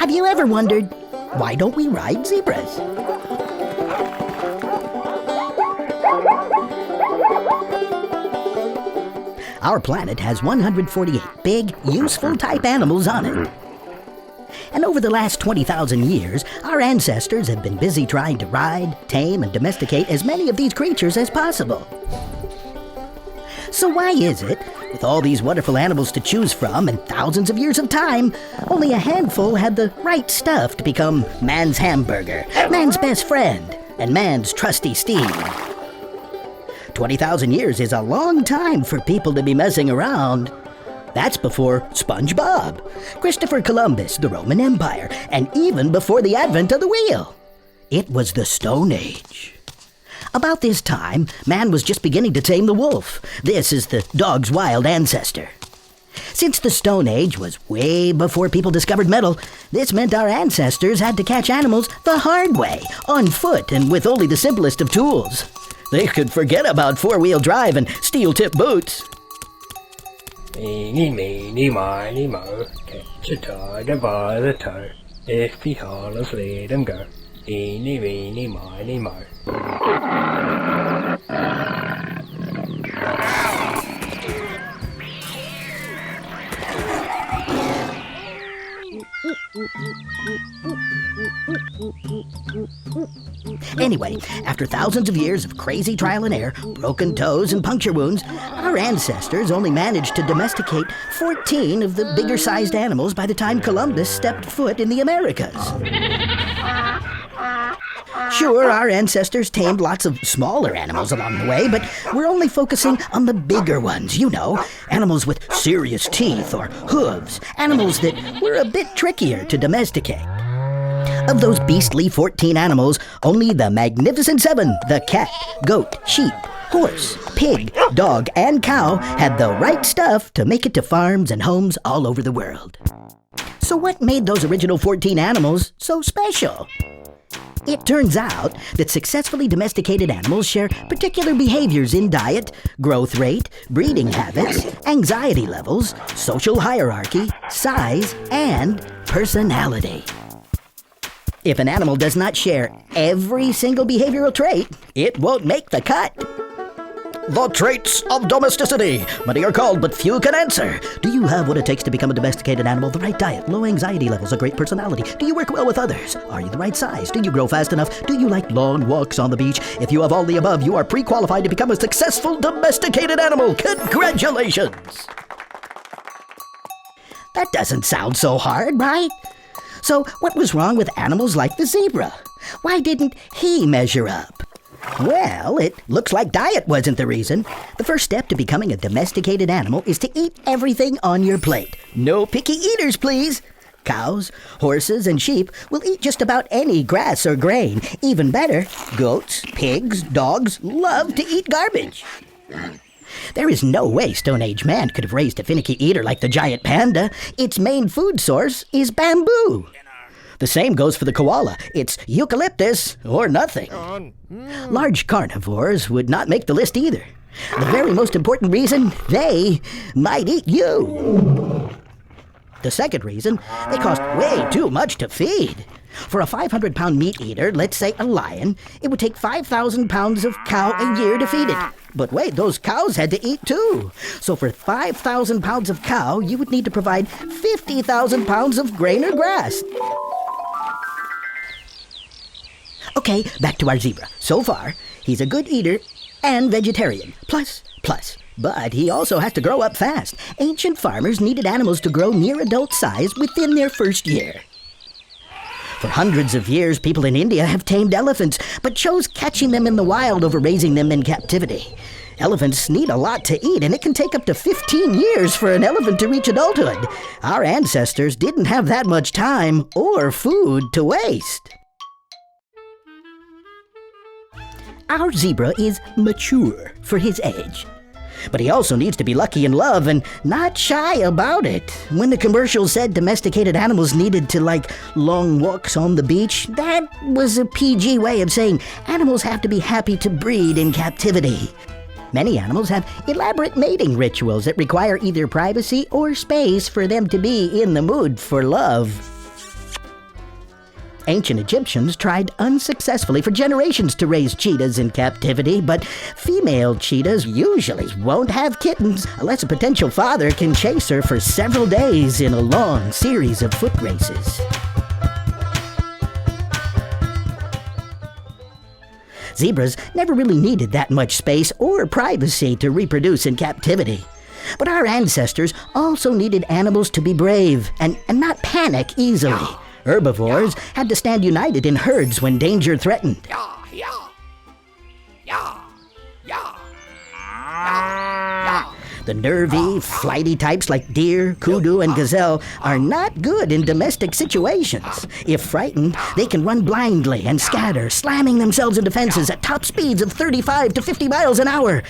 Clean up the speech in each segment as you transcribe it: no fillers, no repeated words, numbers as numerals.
Have you ever wondered, why don't we ride zebras? Our planet has 148 big, useful type animals on it. And over the last 20,000 years, our ancestors have been busy trying to ride, tame, and domesticate as many of these creatures as possible. So why is it, with all these wonderful animals to choose from and thousands of years of time, only a handful had the right stuff to become man's hamburger, man's best friend, and man's trusty steed? 20,000 years is a long time for people to be messing around. That's before SpongeBob, Christopher Columbus, the Roman Empire, and even before the advent of the wheel. It was the Stone Age. About this time, man was just beginning to tame the wolf. This is the dog's wild ancestor. Since the Stone Age was way before people discovered metal, this meant our ancestors had to catch animals the hard way, on foot and with only the simplest of tools. They could forget about four-wheel drive and steel-tip boots. Eeny, meeny, miny, mo, catch a tiger by the toe. If he hollers, let him go. Eeny, meeny, miny, mo. Anyway, after thousands of years of crazy trial and error, broken toes and puncture wounds, our ancestors only managed to domesticate 14 of the bigger-sized animals by the time Columbus stepped foot in the Americas. Sure, our ancestors tamed lots of smaller animals along the way, but we're only focusing on the bigger ones, you know, animals with serious teeth or hooves, animals that were a bit trickier to domesticate. Of those beastly 14 animals, only the magnificent 7, the cat, goat, sheep, horse, pig, dog, and cow, had the right stuff to make it to farms and homes all over the world. So what made those original 14 animals so special? It turns out that successfully domesticated animals share particular behaviors in diet, growth rate, breeding habits, anxiety levels, social hierarchy, size, and personality. If an animal does not share every single behavioral trait, it won't make the cut. The traits of domesticity. Many are called, but few can answer. Do you have what it takes to become a domesticated animal? The right diet, low anxiety levels, a great personality. Do you work well with others? Are you the right size? Do you grow fast enough? Do you like long walks on the beach? If you have all the above, you are pre-qualified to become a successful domesticated animal. Congratulations! That doesn't sound so hard, right? So what was wrong with animals like the zebra? Why didn't he measure up? Well, it looks like diet wasn't the reason. The first step to becoming a domesticated animal is to eat everything on your plate. No picky eaters, please. Cows, horses, and sheep will eat just about any grass or grain. Even better, goats, pigs, dogs love to eat garbage. There is no way Stone Age man could have raised a finicky eater like the giant panda. Its main food source is bamboo. The same goes for the koala. It's eucalyptus or nothing. Large carnivores would not make the list either. The very most important reason, they might eat you. The second reason, they cost way too much to feed. For a 500-pound meat eater, let's say a lion, it would take 5,000 pounds of cow a year to feed it. But wait, those cows had to eat too. So for 5,000 pounds of cow, you would need to provide 50,000 pounds of grain or grass. Okay, back to our zebra. So far, he's a good eater and vegetarian. Plus. But he also has to grow up fast. Ancient farmers needed animals to grow near adult size within their first year. For hundreds of years, people in India have tamed elephants, but chose catching them in the wild over raising them in captivity. Elephants need a lot to eat, and it can take up to 15 years for an elephant to reach adulthood. Our ancestors didn't have that much time or food to waste. Our zebra is mature for his age. But he also needs to be lucky in love and not shy about it. When the commercial said domesticated animals needed to like long walks on the beach, that was a PG way of saying animals have to be happy to breed in captivity. Many animals have elaborate mating rituals that require either privacy or space for them to be in the mood for love. Ancient Egyptians tried unsuccessfully for generations to raise cheetahs in captivity, but female cheetahs usually won't have kittens unless a potential father can chase her for several days in a long series of foot races. Zebras never really needed that much space or privacy to reproduce in captivity. But our ancestors also needed animals to be brave and not panic easily. Herbivores had to stand united in herds when danger threatened. The nervy, flighty types like deer, kudu, and gazelle are not good in domestic situations. If frightened, they can run blindly and scatter, slamming themselves into fences at top speeds of 35 to 50 miles an hour.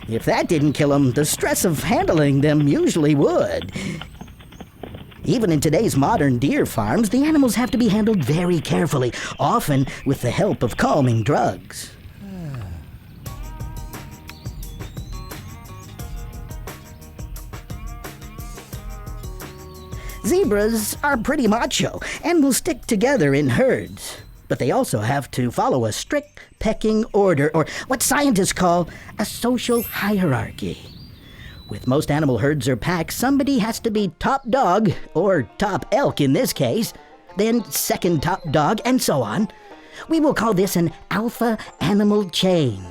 If that didn't kill them, the stress of handling them usually would. Even in today's modern deer farms, the animals have to be handled very carefully, often with the help of calming drugs. Zebras are pretty macho and will stick together in herds. But they also have to follow a strict pecking order, or what scientists call a social hierarchy. With most animal herds or packs, somebody has to be top dog, or top elk in this case, then second top dog, and so on. We will call this an alpha animal chain.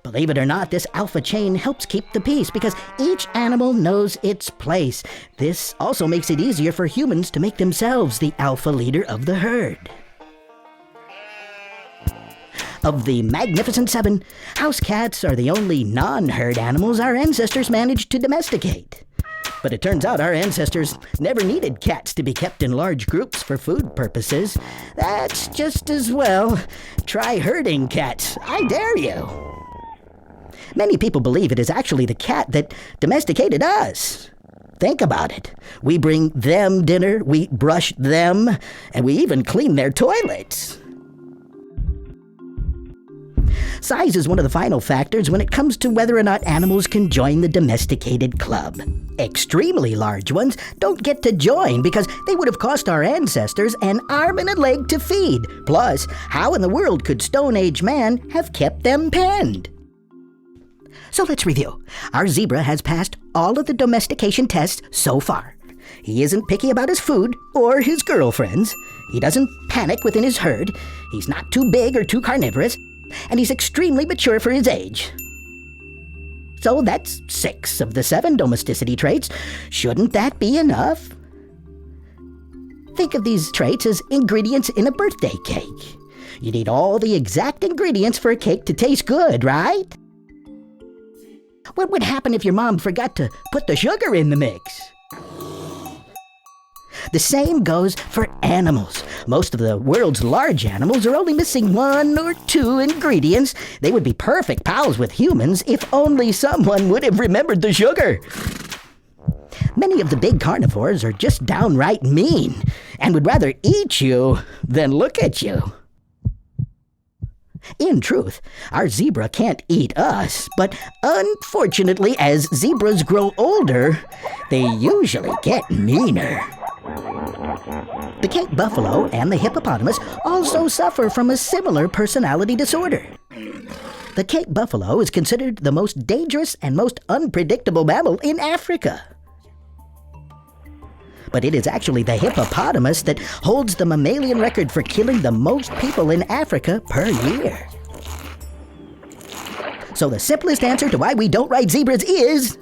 Believe it or not, this alpha chain helps keep the peace because each animal knows its place. This also makes it easier for humans to make themselves the alpha leader of the herd. Of the Magnificent Seven, house cats are the only non-herd animals our ancestors managed to domesticate. But it turns out our ancestors never needed cats to be kept in large groups for food purposes. That's just as well. Try herding cats, I dare you. Many people believe it is actually the cat that domesticated us. Think about it. We bring them dinner, we brush them, and we even clean their toilets. Size is one of the final factors when it comes to whether or not animals can join the domesticated club. Extremely large ones don't get to join because they would have cost our ancestors an arm and a leg to feed. Plus, how in the world could Stone Age man have kept them penned? So let's review. Our zebra has passed all of the domestication tests so far. He isn't picky about his food or his girlfriends. He doesn't panic within his herd. He's not too big or too carnivorous. And he's extremely mature for his age. So that's 6 of the 7 domesticity traits. Shouldn't that be enough? Think of these traits as ingredients in a birthday cake. You need all the exact ingredients for a cake to taste good, right? What would happen if your mom forgot to put the sugar in the mix? The same goes for animals. Most of the world's large animals are only missing 1 or 2 ingredients. They would be perfect pals with humans if only someone would have remembered the sugar. Many of the big carnivores are just downright mean and would rather eat you than look at you. In truth, our zebra can't eat us, but unfortunately, as zebras grow older, they usually get meaner. The Cape buffalo and the hippopotamus also suffer from a similar personality disorder. The Cape buffalo is considered the most dangerous and most unpredictable mammal in Africa. But it is actually the hippopotamus that holds the mammalian record for killing the most people in Africa per year. So the simplest answer to why we don't ride zebras is